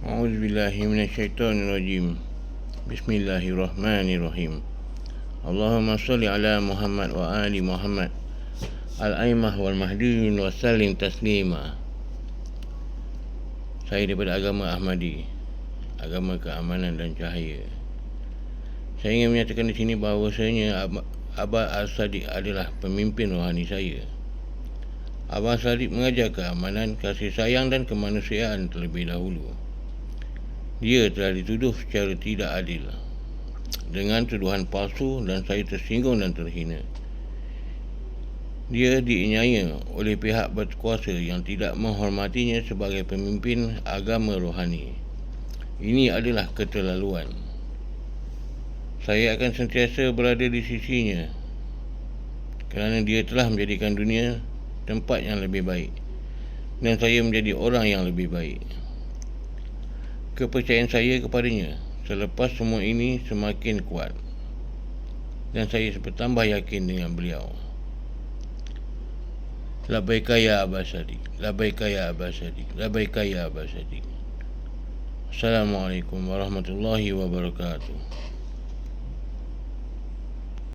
A'udzubillahi minasyaitonirrajim. Bismillahirrahmanirrahim. Allahumma salli ala Muhammad wa ali Muhammad al-aimah wal mahdiin wa sallim taslima. Saya daripada agama Ahmadi, agama keamanan dan cahaya. Saya ingin menyatakan di sini bahawasanya Abah Al-Sadiq adalah pemimpin rohani saya. Abah Sadiq mengajar keamanan, kasih sayang dan kemanusiaan terlebih dahulu. Dia telah dituduh secara tidak adil dengan tuduhan palsu dan saya tersinggung dan terhina. Dia dianiaya oleh pihak berkuasa yang tidak menghormatinya sebagai pemimpin agama rohani. Ini adalah keterlaluan. Saya akan sentiasa berada di sisinya kerana dia telah menjadikan dunia tempat yang lebih baik dan saya menjadi orang yang lebih baik. Kepercayaan saya kepadanya selepas semua ini semakin kuat dan saya bertambah yakin dengan beliau. Labbaika ya Abah Sadiq, labbaika ya Abah Sadiq, labbaika ya Abah Sadiq. Assalamualaikum warahmatullahi wabarakatuh.